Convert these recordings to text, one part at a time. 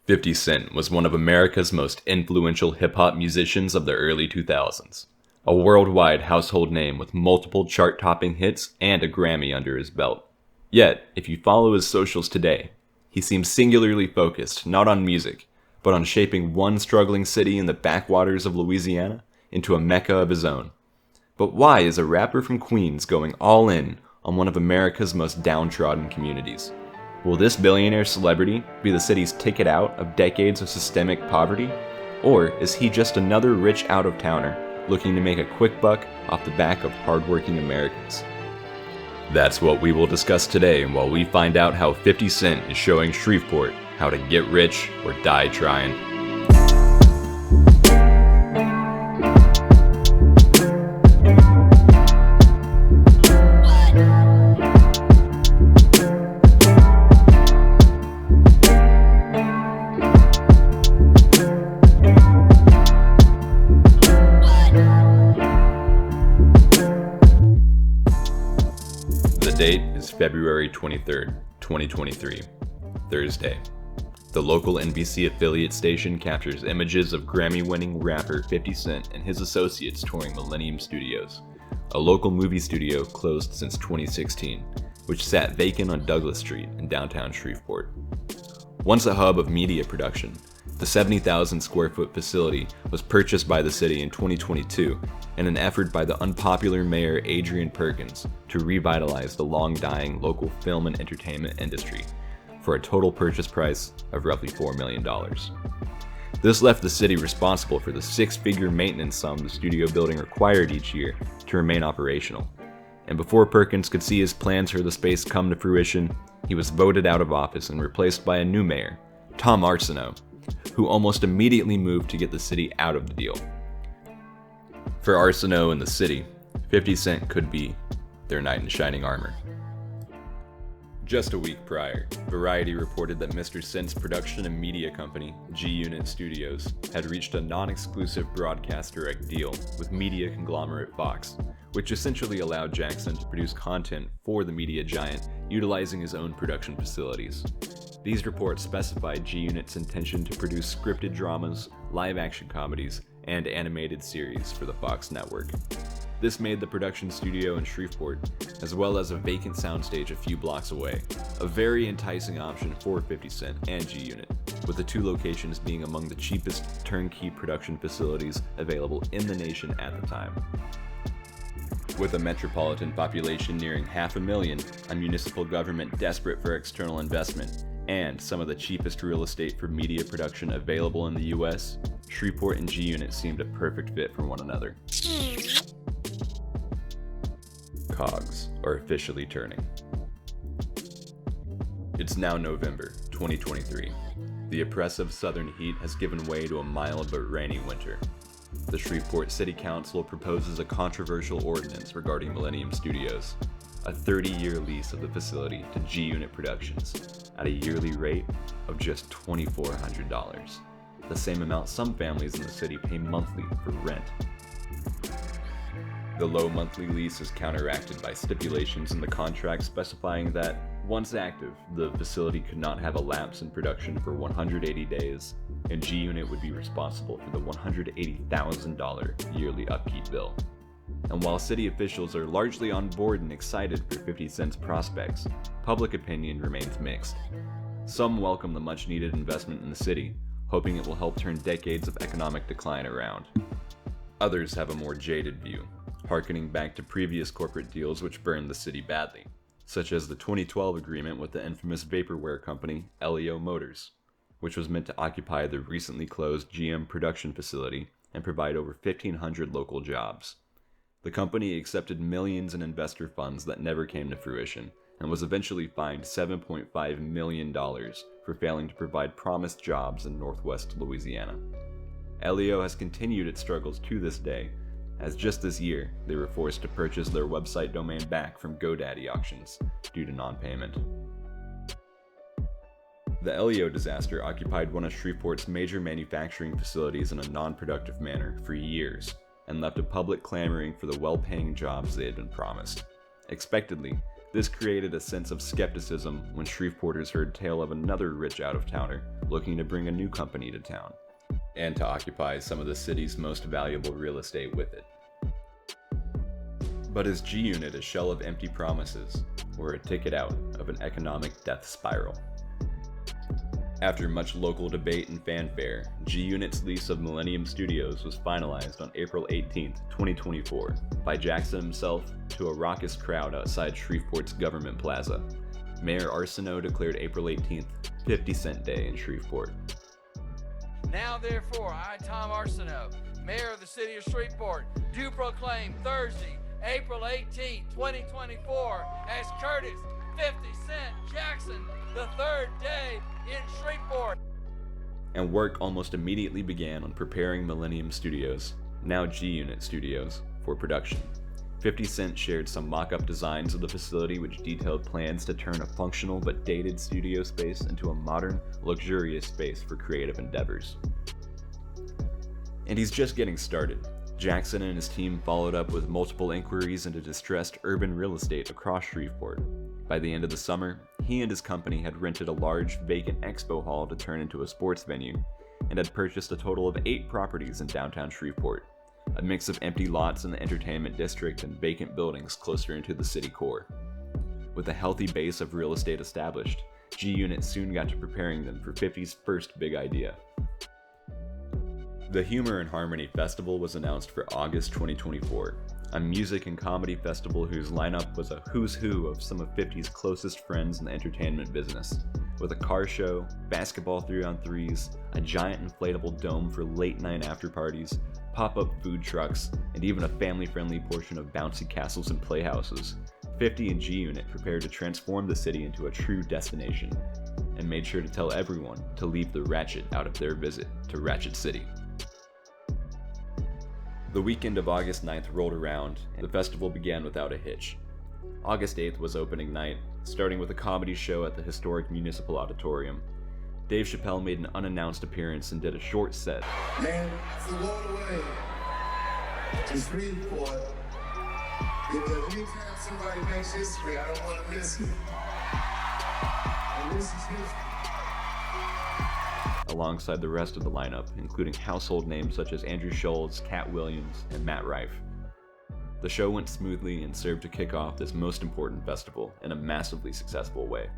50 Cent was one of America's most influential hip-hop musicians of the early 2000s. A worldwide household name with multiple chart-topping hits and a Grammy under his belt. Yet, if you follow his socials today, he seems singularly focused not on music, but on shaping one struggling city in the backwaters of Louisiana into a mecca of his own. But why is a rapper from Queens going all in on one of America's most downtrodden communities? Will this billionaire celebrity be the city's ticket out of decades of systemic poverty? Or is he just another rich out-of-towner looking to make a quick buck off the back of hardworking Americans? That's what we will discuss today while we find out how 50 Cent is showing Shreveport how to get rich or die trying. The date is February 23rd, 2023, Thursday. The local NBC affiliate station captures images of Grammy-winning rapper 50 Cent and his associates touring Millennium Studios, a local movie studio closed since 2016, which sat vacant on Douglas Street in downtown Shreveport. Once a hub of media production, the 70,000 square foot facility was purchased by the city in 2022 in an effort by the unpopular mayor Adrian Perkins to revitalize the long-dying local film and entertainment industry for a total purchase price of roughly $4 million. This left the city responsible for the six-figure maintenance sum the studio building required each year to remain operational. And before Perkins could see his plans for the space come to fruition, he was voted out of office and replaced by a new mayor, Tom Arsenault, who almost immediately moved to get the city out of the deal. For Arsenault and the city, 50 Cent could be their knight in shining armor. Just a week prior, Variety reported that Mr. Cent's production and media company, G-Unit Studios, had reached a non-exclusive broadcast direct deal with media conglomerate Fox, which essentially allowed Jackson to produce content for the media giant utilizing his own production facilities. These reports specified G-Unit's intention to produce scripted dramas, live-action comedies, and animated series for the Fox network. This made the production studio in Shreveport, as well as a vacant soundstage a few blocks away, a very enticing option for 50 Cent and G-Unit, with the two locations being among the cheapest turnkey production facilities available in the nation at the time. With a metropolitan population nearing 500,000, a municipal government desperate for external investment, and some of the cheapest real estate for media production available in the US, Shreveport and G-Unit seemed a perfect fit for one another. Cogs are officially turning. It's now November 2023. The oppressive southern heat has given way to a mild but rainy winter. The Shreveport City Council proposes a controversial ordinance regarding Millennium Studios, a 30-year lease of the facility to G-Unit Productions at a yearly rate of just $2,400, the same amount some families in the city pay monthly for rent. The low monthly lease is counteracted by stipulations in the contract specifying that, once active, the facility could not have a lapse in production for 180 days, and G-Unit would be responsible for the $180,000 yearly upkeep bill. And while city officials are largely on board and excited for 50 Cent's prospects, public opinion remains mixed. Some welcome the much-needed investment in the city, hoping it will help turn decades of economic decline around. Others have a more jaded view, harkening back to previous corporate deals which burned the city badly, such as the 2012 agreement with the infamous vaporware company LEO Motors, which was meant to occupy the recently closed GM production facility and provide over 1,500 local jobs. The company accepted millions in investor funds that never came to fruition and was eventually fined $7.5 million for failing to provide promised jobs in northwest Louisiana. LEO has continued its struggles to this day, as just this year, they were forced to purchase their website domain back from GoDaddy auctions due to non-payment. The LEO disaster occupied one of Shreveport's major manufacturing facilities in a non-productive manner for years, and left a public clamoring for the well-paying jobs they had been promised. Expectedly, this created a sense of skepticism when Shreveporters heard tale of another rich out-of-towner looking to bring a new company to town, and to occupy some of the city's most valuable real estate with it. But is G-Unit a shell of empty promises, or a ticket out of an economic death spiral? After much local debate and fanfare, G-Unit's lease of Millennium Studios was finalized on April 18, 2024, by Jackson himself to a raucous crowd outside Shreveport's Government Plaza. Mayor Arsenault declared April 18th 50 Cent Day in Shreveport. Now therefore, I, Tom Arsenault, Mayor of the City of Shreveport, do proclaim Thursday, April 18, 2024, as Curtis 50 Cent Jackson, the third day in Shreveport. And work almost immediately began on preparing Millennium Studios, now G-Unit Studios, for production. 50 Cent shared some mock-up designs of the facility which detailed plans to turn a functional but dated studio space into a modern, luxurious space for creative endeavors. And he's just getting started. Jackson and his team followed up with multiple inquiries into distressed urban real estate across Shreveport. By the end of the summer, he and his company had rented a large, vacant expo hall to turn into a sports venue, and had purchased a total of 8 properties in downtown Shreveport, a mix of empty lots in the entertainment district and vacant buildings closer into the city core. With a healthy base of real estate established, G-Unit soon got to preparing them for 50's first big idea. The Humor and Harmony Festival was announced for August 2024, a music and comedy festival whose lineup was a who's who of some of 50's closest friends in the entertainment business, with a car show, basketball 3-on-3s, a giant inflatable dome for late-night after-parties, pop-up food trucks, and even a family-friendly portion of bouncy castles and playhouses. 50 and G-Unit prepared to transform the city into a true destination, and made sure to tell everyone to leave the ratchet out of their visit to Ratchet City. The weekend of August 9th rolled around, and the festival began without a hitch. August 8th was opening night, starting with a comedy show at the historic Municipal Auditorium. Dave Chappelle made an unannounced appearance and did a short set. Man, it's a long way to Shreveport. Because anytime somebody makes history, I don't want to miss it. And this is history. Alongside the rest of the lineup, including household names such as Andrew Schultz, Cat Williams, and Matt Rife. The show went smoothly and served to kick off this most important festival in a massively successful way.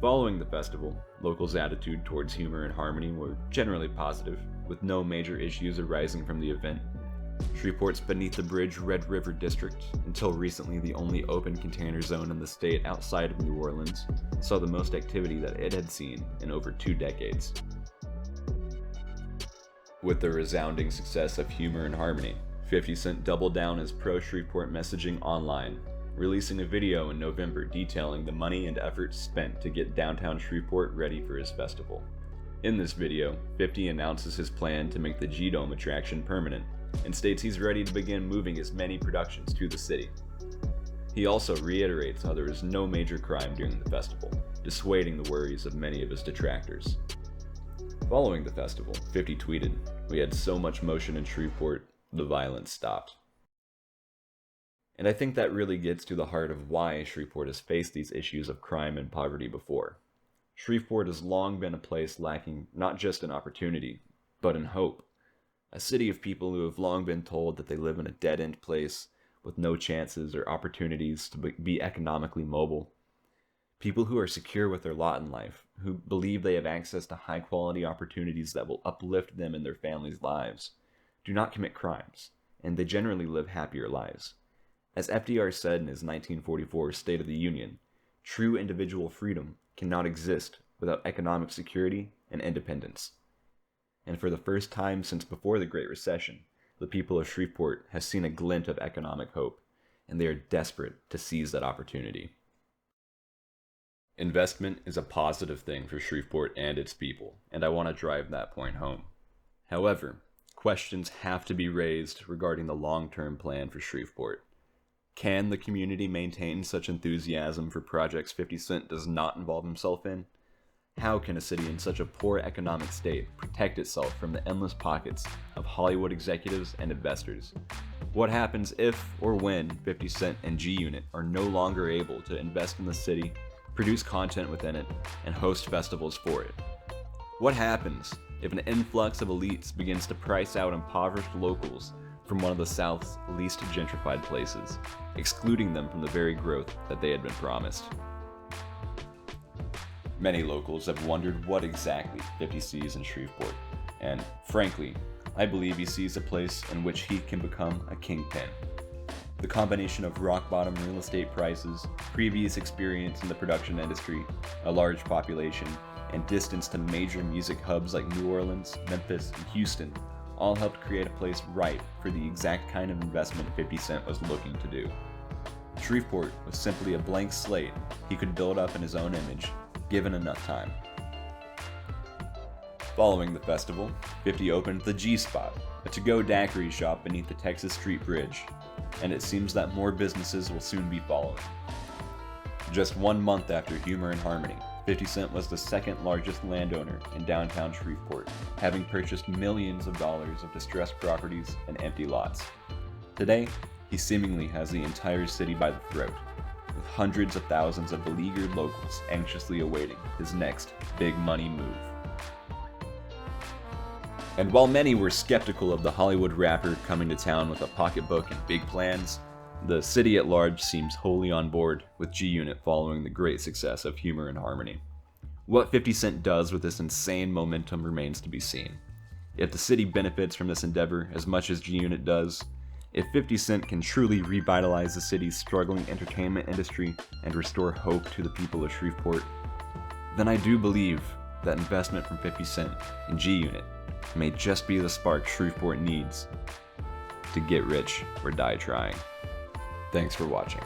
Following the festival, locals' attitude towards Humor and Harmony were generally positive, with no major issues arising from the event. Shreveport's Beneath the Bridge Red River District, until recently the only open container zone in the state outside of New Orleans, saw the most activity that it had seen in over 2 decades. With the resounding success of Humor and Harmony, 50 Cent doubled down his pro-Shreveport messaging online, releasing a video in November detailing the money and effort spent to get downtown Shreveport ready for his festival. In this video, 50 announces his plan to make the G-Dome attraction permanent, and states he's ready to begin moving his many productions to the city. He also reiterates how there is no major crime during the festival, dissuading the worries of many of his detractors. Following the festival, 50 tweeted, "We had so much motion in Shreveport, the violence stopped." And I think that really gets to the heart of why Shreveport has faced these issues of crime and poverty before. Shreveport has long been a place lacking not just in opportunity, but in hope. A city of people who have long been told that they live in a dead-end place with no chances or opportunities to be economically mobile. People who are secure with their lot in life, who believe they have access to high-quality opportunities that will uplift them in their families' lives, do not commit crimes, and they generally live happier lives. As FDR said in his 1944 State of the Union, true individual freedom cannot exist without economic security and independence. And for the first time since before the Great Recession, the people of Shreveport have seen a glint of economic hope, and they are desperate to seize that opportunity. Investment is a positive thing for Shreveport and its people, and I want to drive that point home. However, questions have to be raised regarding the long-term plan for Shreveport. Can the community maintain such enthusiasm for projects 50 Cent does not involve himself in? How can a city in such a poor economic state protect itself from the endless pockets of Hollywood executives and investors? What happens if or when 50 Cent and G-Unit are no longer able to invest in the city, produce content within it, and host festivals for it? What happens if an influx of elites begins to price out impoverished locals from one of the South's least gentrified places, excluding them from the very growth that they had been promised? Many locals have wondered what exactly 50 sees in Shreveport, and frankly, I believe he sees a place in which he can become a kingpin. The combination of rock-bottom real estate prices, previous experience in the production industry, a large population, and distance to major music hubs like New Orleans, Memphis, and Houston all helped create a place ripe for the exact kind of investment 50 Cent was looking to do. Shreveport was simply a blank slate he could build up in his own image, given enough time. Following the festival, 50 opened the G-Spot, a to-go daiquiri shop beneath the Texas Street Bridge, and it seems that more businesses will soon be following. Just 1 month after Humor and Harmony, 50 Cent was the second largest landowner in downtown Shreveport, having purchased millions of dollars of distressed properties and empty lots. Today, he seemingly has the entire city by the throat, with hundreds of thousands of beleaguered locals anxiously awaiting his next big money move. And while many were skeptical of the Hollywood rapper coming to town with a pocketbook and big plans, the city at large seems wholly on board with G-Unit following the great success of Humor and Harmony. What 50 Cent does with this insane momentum remains to be seen. If the city benefits from this endeavor as much as G-Unit does, if 50 Cent can truly revitalize the city's struggling entertainment industry and restore hope to the people of Shreveport, then I do believe that investment from 50 Cent in G-Unit may just be the spark Shreveport needs to get rich or die trying. Thanks for watching.